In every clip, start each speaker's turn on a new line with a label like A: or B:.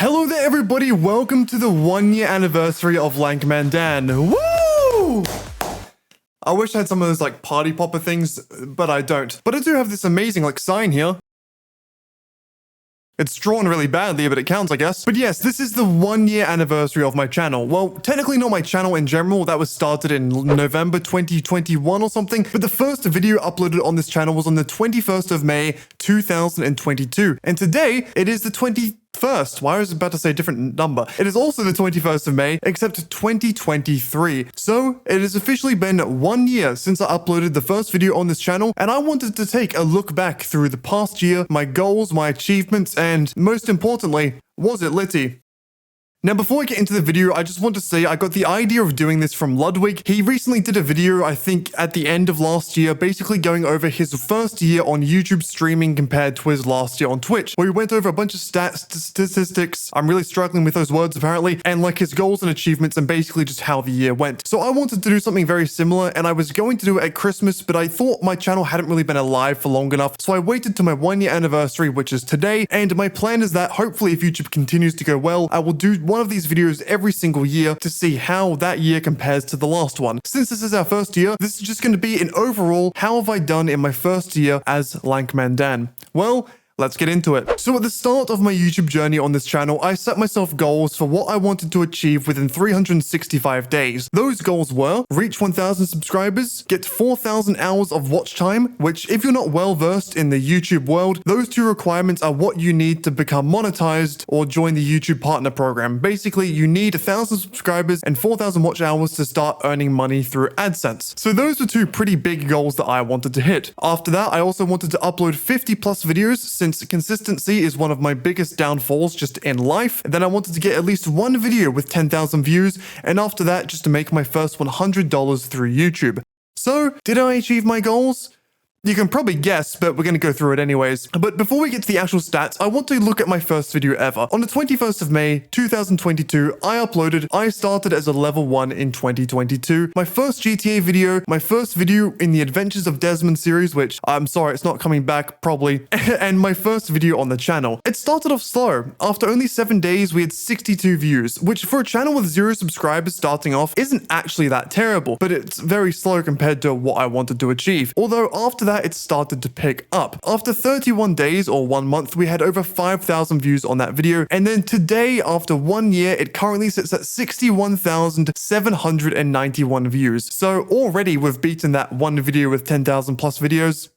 A: Hello there everybody, welcome to the 1-year anniversary of Lankmandan. Woo! I wish I had some of those like party popper things, but I don't. But I do have this amazing like sign here. It's drawn really badly, but it counts, I guess. But yes, this is the 1-year anniversary of my channel. Well, technically not my channel in general. That was started in November 2021 or something. But the first video uploaded on this channel was on the 21st of May, 2022. And today, it is the 21st. Why was I about to say a different number? It is also the 21st of May, except 2023. So, it has officially been 1 year since I uploaded the first video on this channel, and I wanted to take a look back through the past year, my goals, my achievements, and most importantly, was it litty? Now, before I get into the video, I just want to say I got the idea of doing this from Ludwig. He recently did a video, I think, at the end of last year, basically going over his first year on YouTube streaming compared to his last year on Twitch, where he went over a bunch of statistics. I'm really struggling with those words, apparently, and like his goals and achievements and basically just how the year went. So I wanted to do something very similar, and I was going to do it at Christmas, but I thought my channel hadn't really been alive for long enough, so I waited to my 1-year anniversary, which is today, and my plan is that hopefully if YouTube continues to go well, I will do one of these videos every single year to see how that year compares to the last one. Since this is our first year, this is just going to be an overall how have I done in my first year as Lankmandan. Well, let's get into it. So at the start of my YouTube journey on this channel, I set myself goals for what I wanted to achieve within 365 days. Those goals were reach 1,000 subscribers, get 4,000 hours of watch time, which if you're not well versed in the YouTube world, those two requirements are what you need to become monetized or join the YouTube partner program. Basically, you need 1,000 subscribers and 4,000 watch hours to start earning money through AdSense. So those were two pretty big goals that I wanted to hit. After that, I also wanted to upload 50 plus videos since consistency is one of my biggest downfalls just in life. And then I wanted to get at least one video with 10,000 views, and after that just to make my first $100 through YouTube. So, did I achieve my goals? You can probably guess, but we're going to go through it anyways. But before we get to the actual stats, I want to look at my first video ever. On the 21st of May, 2022, I started as a level 1 in 2022. My first GTA video, my first video in the Adventures of Desmond series, which I'm sorry, it's not coming back probably, and my first video on the channel. It started off slow. After only 7 days, we had 62 views, which for a channel with 0 subscribers starting off isn't actually that terrible, but it's very slow compared to what I wanted to achieve. Although after that, it started to pick up. After 31 days or 1 month, we had over 5,000 views on that video. And then today, after 1 year, it currently sits at 61,791 views. So already we've beaten that one video with 10,000 plus videos.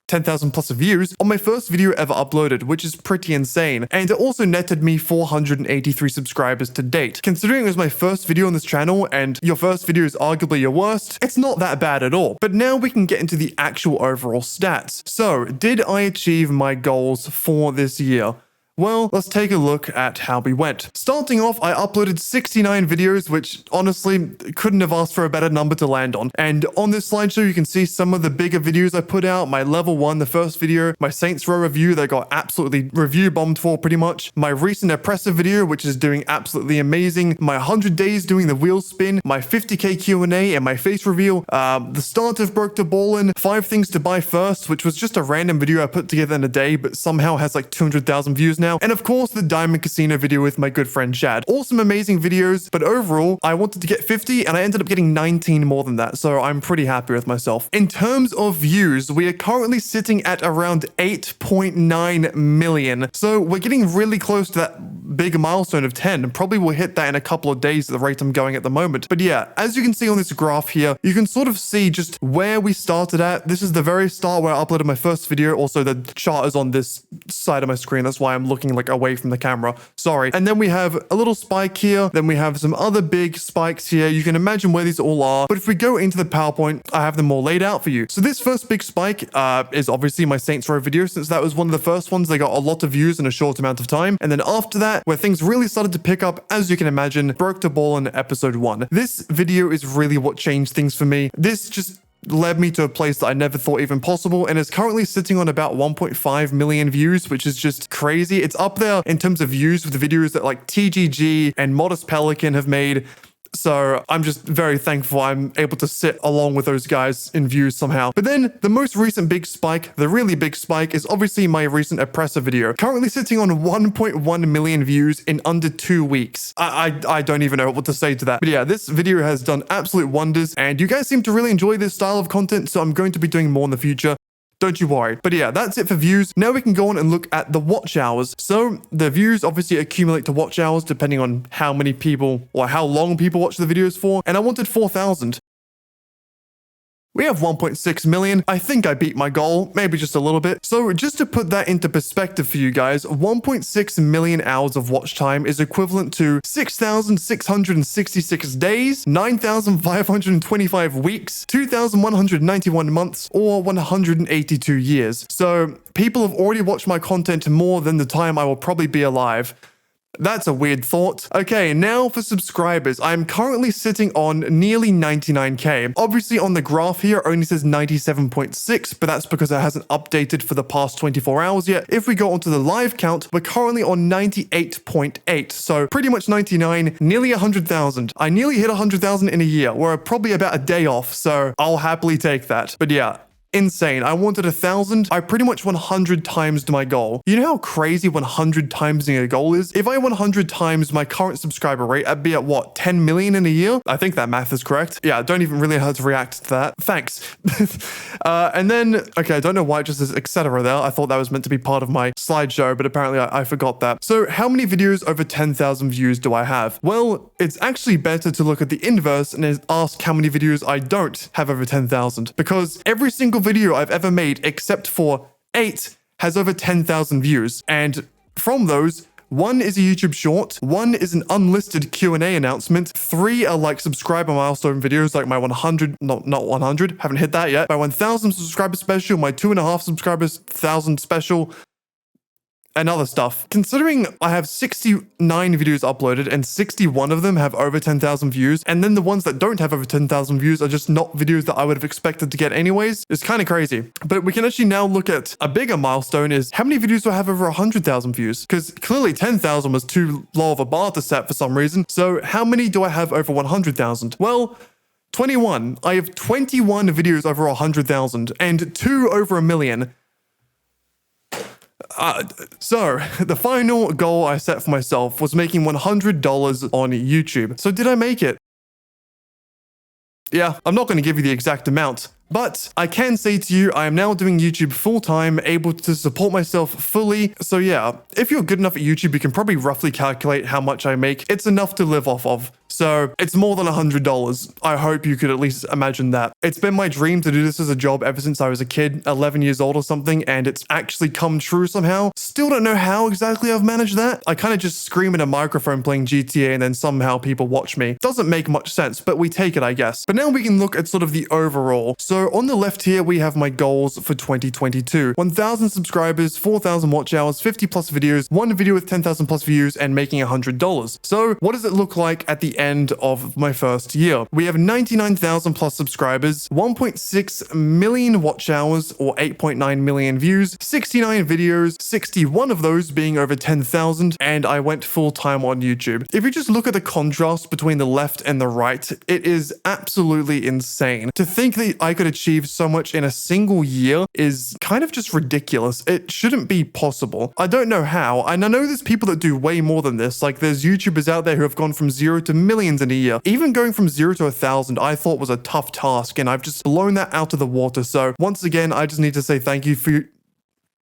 A: 10,000 plus views on my first video ever uploaded, which is pretty insane. And it also netted me 483 subscribers to date. Considering it was my first video on this channel and your first video is arguably your worst, it's not that bad at all. But now we can get into the actual overall stats. So, did I achieve my goals for this year? Well, let's take a look at how we went. Starting off, I uploaded 69 videos, which honestly couldn't have asked for a better number to land on. And on this slideshow, you can see some of the bigger videos I put out. My level 1, the first video, my Saints Row review that I got absolutely review bombed for pretty much. My recent oppressive video, which is doing absolutely amazing. My 100 days doing the wheel spin, my 50k Q&A and my face reveal. The start of Broke the Ballin', 5 things to buy first, which was just a random video I put together in a day, but somehow has like 200,000 views now. And of course, the Diamond Casino video with my good friend Chad. Awesome, amazing videos, but overall, I wanted to get 50 and I ended up getting 19 more than that, so I'm pretty happy with myself. In terms of views, we are currently sitting at around 8.9 million. So we're getting really close to that big milestone of 10, and probably will hit that in a couple of days at the rate I'm going at the moment. But yeah, as you can see on this graph here, you can sort of see just where we started at. This is the very start where I uploaded my first video. Also, the chart is on this side of my screen. That's why I'm looking like away from the camera. Sorry. And then we have a little spike here. Then we have some other big spikes here. You can imagine where these all are. But if we go into the PowerPoint, I have them all laid out for you. So this first big spike is obviously my Saints Row video, since that was one of the first ones. They got a lot of views in a short amount of time. And then after that, where things really started to pick up, as you can imagine, Broke the Ballin' episode 1. This video is really what changed things for me. This just led me to a place that I never thought even possible, and is currently sitting on about 1.5 million views, which is just crazy. It's up there in terms of views with the videos that like TGG and Modest Pelican have made. So I'm just very thankful I'm able to sit along with those guys in views somehow. But then the most recent big spike, the really big spike, is obviously my recent oppressor video. Currently sitting on 1.1 million views in under 2 weeks. I don't even know what to say to that. But yeah, this video has done absolute wonders, and you guys seem to really enjoy this style of content, so I'm going to be doing more in the future. Don't you worry. But yeah, that's it for views. Now we can go on and look at the watch hours. So the views obviously accumulate to watch hours depending on how many people or how long people watch the videos for. And I wanted 4,000. We have 1.6 million. I think I beat my goal, maybe just a little bit. So just to put that into perspective for you guys, 1.6 million hours of watch time is equivalent to 6,666 days, 9,525 weeks, 2,191 months, or 182 years. So people have already watched my content more than the time I will probably be alive. That's a weird thought. Okay, now for subscribers. I'm currently sitting on nearly 99k. Obviously on the graph here it only says 97.6, but that's because it hasn't updated for the past 24 hours yet. If we go onto the live count, we're currently on 98.8. So pretty much 99, nearly 100,000. I nearly hit 100,000 in a year. We're probably about a day off, so I'll happily take that. But yeah, insane. I wanted 1,000. I pretty much 100 times my goal. You know how crazy 100 timesing a goal is? If I 100 times my current subscriber rate, I'd be at what, 10 million in a year? I think that math is correct. Yeah, I don't even really know how to react to that. Thanks. And then, okay, I don't know why it just says etc. there. I thought that was meant to be part of my slideshow, but apparently I forgot that. So how many videos over 10,000 views do I have? Well, it's actually better to look at the inverse and ask how many videos I don't have over 10,000, because every single video I've ever made, except for 8, has over 10,000 views. And from those, 1 is a YouTube short, 1 is an unlisted Q&A announcement, 3 are like subscriber milestone videos like my 100, not 100, haven't hit that yet, my 1,000 subscriber special, my 2.5 subscribers 1,000 special, and other stuff. Considering I have 69 videos uploaded and 61 of them have over 10,000 views, and then the ones that don't have over 10,000 views are just not videos that I would have expected to get anyways, it's kind of crazy. But we can actually now look at a bigger milestone is how many videos do I have over 100,000 views? Because clearly 10,000 was too low of a bar to set for some reason. So how many do I have over 100,000? Well, 21. I have 21 videos over 100,000 and 2 over 1 million. So the final goal I set for myself was making $100 on YouTube. So did I make it? Yeah, I'm not going to give you the exact amount, but I can say to you, I am now doing YouTube full-time, able to support myself fully. So yeah, if you're good enough at YouTube, you can probably roughly calculate how much I make. It's enough to live off of. So it's more than $100. I hope you could at least imagine that. It's been my dream to do this as a job ever since I was a kid, 11 years old or something, and it's actually come true somehow. Still don't know how exactly I've managed that. I kind of just scream in a microphone playing GTA and then somehow people watch me. Doesn't make much sense, but we take it, I guess. But now we can look at sort of the overall. So on the left here, we have my goals for 2022. 1,000 subscribers, 4,000 watch hours, 50 plus videos, 1 video with 10,000 plus views, and making $100. So what does it look like at the end of my first year? We have 99,000 plus subscribers, 1.6 million watch hours or 8.9 million views, 69 videos, 61 of those being over 10,000, and I went full time on YouTube. If you just look at the contrast between the left and the right, it is absolutely insane. To think that I could achieve so much in a single year is kind of just ridiculous. It shouldn't be possible. I don't know how, and I know there's people that do way more than this. Like there's YouTubers out there who have gone from 0 to millions in a year. Even going from 0 to 1,000 I thought was a tough task, and I've just blown that out of the water. So once again, I just need to say thank you for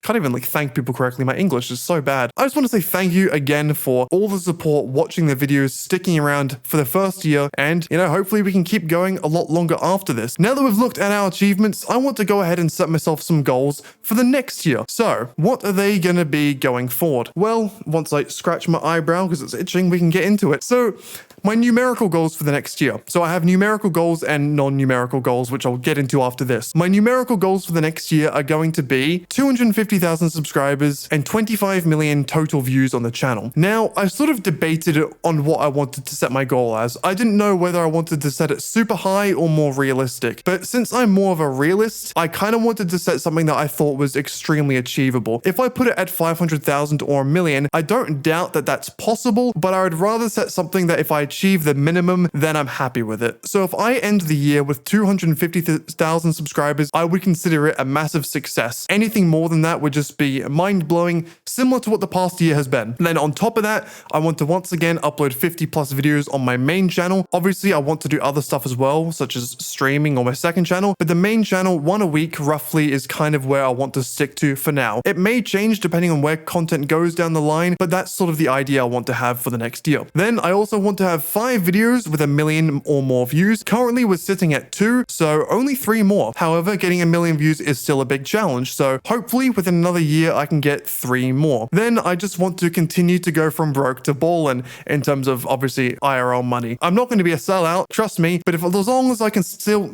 A: can't even thank people correctly. My English is so bad. I just want to say thank you again for all the support, watching the videos, sticking around for the first year, and hopefully we can keep going a lot longer after this. Now that we've looked at our achievements, I want to go ahead and set myself some goals for the next year. So what are they going to be going forward? Well, once I scratch my eyebrow because it's itching, we can get into it. So my numerical goals for the next year. So I have numerical goals and non-numerical goals, which I'll get into after this. My numerical goals for the next year are going to be 250 250,000 subscribers and 25 million total views on the channel. Now, I sort of debated on what I wanted to set my goal as. I didn't know whether I wanted to set it super high or more realistic, but since I'm more of a realist, I kind of wanted to set something that I thought was extremely achievable. If I put it at 500,000 or a million, I don't doubt that that's possible, but I would rather set something that if I achieve the minimum, then I'm happy with it. So if I end the year with 250,000 subscribers, I would consider it a massive success. Anything more than that would just be mind-blowing, similar to what the past year has been. And then on top of that, I want to once again upload 50 plus videos on my main channel. Obviously, I want to do other stuff as well, such as streaming on my second channel, but the main channel, one a week roughly, is kind of where I want to stick to for now. It may change depending on where content goes down the line, but that's sort of the idea I want to have for the next year. Then I also want to have 5 videos with a million or more views. Currently we're sitting at 2, so only 3 more. However, getting a million views is still a big challenge, so hopefully within another year I can get 3 more. Then I just want to continue to go from broke to ballin' in terms of obviously IRL money. I'm not going to be a sellout, trust me, but as long as I can still,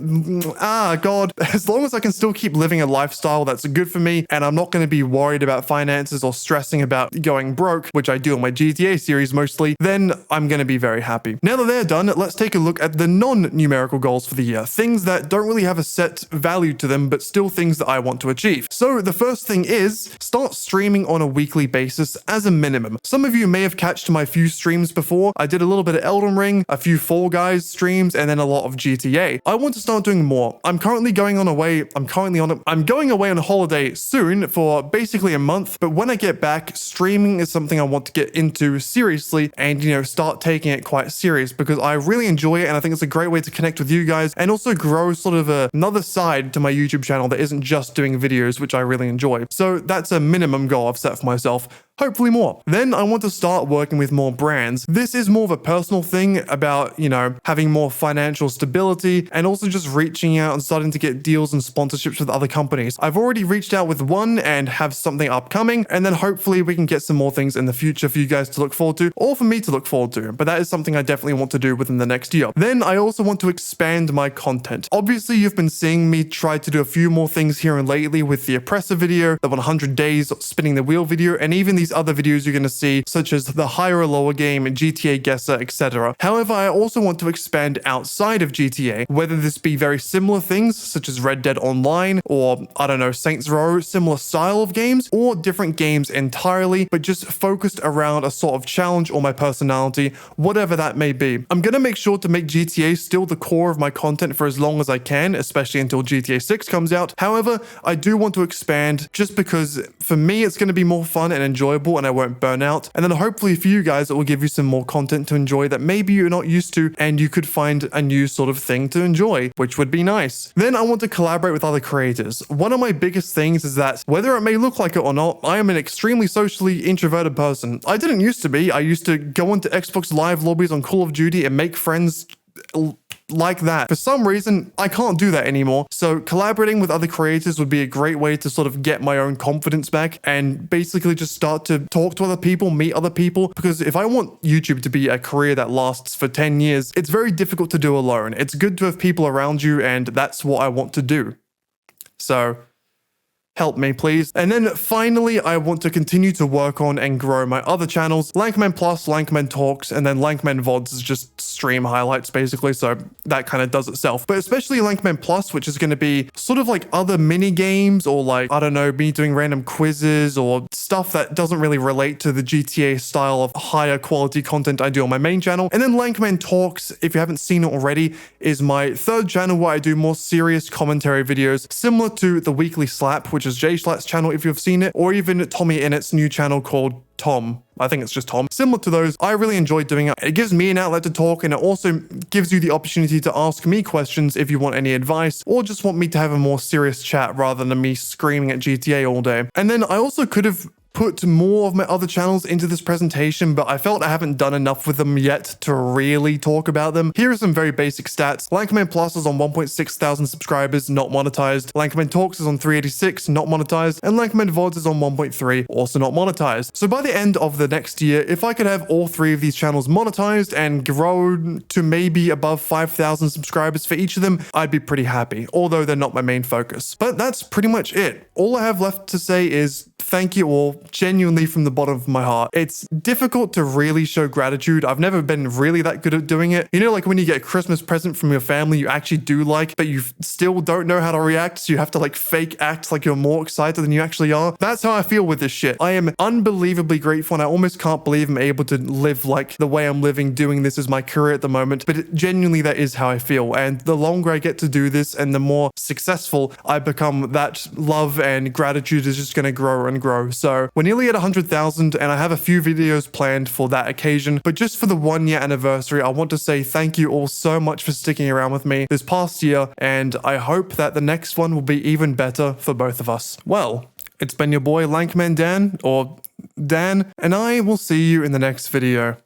A: as long as I can still keep living a lifestyle that's good for me and I'm not going to be worried about finances or stressing about going broke, which I do on my GTA series mostly, then I'm going to be very happy. Now that they're done, let's take a look at the non-numerical goals for the year. Things that don't really have a set value to them, but still things that I want to achieve. So the first thing is start streaming on a weekly basis as a minimum. Some of you may have catched my few streams before. I did a little bit of Elden Ring, a few Fall Guys streams, and then a lot of GTA. I want to start doing more. I'm going away on a holiday soon for basically a month, but when I get back, streaming is something I want to get into seriously and, start taking it quite serious because I really enjoy it and I think it's a great way to connect with you guys and also grow sort of another side to my YouTube channel that isn't just doing videos, which I really enjoy. So that's a minimum goal I've set for myself. Hopefully more. Then I want to start working with more brands. This is more of a personal thing about, having more financial stability and also just reaching out and starting to get deals and sponsorships with other companies. I've already reached out with one and have something upcoming, and then hopefully we can get some more things in the future for you guys to look forward to or for me to look forward to. But that is something I definitely want to do within the next year. Then I also want to expand my content. Obviously, you've been seeing me try to do a few more things here and lately with the oppressor video, the 100 days spinning the wheel video, and even these other videos you're going to see, such as the higher or lower game, GTA guesser, etc. However, I also want to expand outside of GTA, whether this be very similar things such as Red Dead Online or, Saints Row, similar style of games, or different games entirely, but just focused around a sort of challenge or my personality, whatever that may be. I'm going to make sure to make GTA still the core of my content for as long as I can, especially until GTA 6 comes out. However, I do want to expand just because for me it's going to be more fun and enjoyable and I won't burn out. And then hopefully for you guys, it will give you some more content to enjoy that maybe you're not used to and you could find a new sort of thing to enjoy, which would be nice. Then I want to collaborate with other creators. One of my biggest things is that whether it may look like it or not, I am an extremely socially introverted person. I didn't used to be. I used to go into Xbox Live lobbies on Call of Duty and make friends like that. For some reason, I can't do that anymore. So collaborating with other creators would be a great way to sort of get my own confidence back and basically just start to talk to other people, meet other people. Because if I want YouTube to be a career that lasts for 10 years, it's very difficult to do alone. It's good to have people around you, and that's what I want to do. So help me, please. And then finally, I want to continue to work on and grow my other channels, Lankman Plus, Lankman Talks, and then Lankman VODs is just stream highlights, basically, so that kind of does itself. But especially Lankman Plus, which is going to be sort of like other mini games or like, me doing random quizzes or stuff that doesn't really relate to the GTA style of higher quality content I do on my main channel. And then Lankman Talks, if you haven't seen it already, is my third channel where I do more serious commentary videos, similar to the Weekly Slap, which is Jay Schlatt's channel if you've seen it, or even Tommy Innett's new channel called Tom. I think it's just Tom. Similar to those, I really enjoy doing it. It gives me an outlet to talk, and it also gives you the opportunity to ask me questions if you want any advice, or just want me to have a more serious chat rather than me screaming at GTA all day. And then I also could have put more of my other channels into this presentation, but I felt I haven't done enough with them yet to really talk about them. Here are some very basic stats. Lankman Plus is on 1.6 thousand subscribers, not monetized. Lankman Talks is on 386, not monetized. And Lankman VODs is on 1.3, also not monetized. So by the end of the next year, if I could have all three of these channels monetized and grow to maybe above 5,000 subscribers for each of them, I'd be pretty happy, although they're not my main focus. But that's pretty much it. All I have left to say is thank you all, genuinely from the bottom of my heart. It's difficult to really show gratitude. I've never been really that good at doing it. You know, like when you get a Christmas present from your family you actually do like, but you still don't know how to react, so you have to like fake act like you're more excited than you actually are. That's how I feel with this shit. I am unbelievably grateful, and I almost can't believe I'm able to live like the way I'm living, doing this as my career at the moment, but genuinely that is how I feel. And the longer I get to do this and the more successful I become, that love and gratitude is just going to grow and grow. So we're nearly at 100,000 and I have a few videos planned for that occasion, but just for the 1 year anniversary, I want to say thank you all so much for sticking around with me this past year, and I hope that the next one will be even better for both of us. Well, it's been your boy Lankman Dan, or Dan, and I will see you in the next video.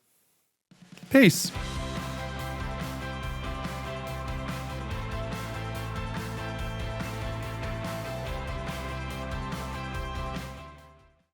A: Peace.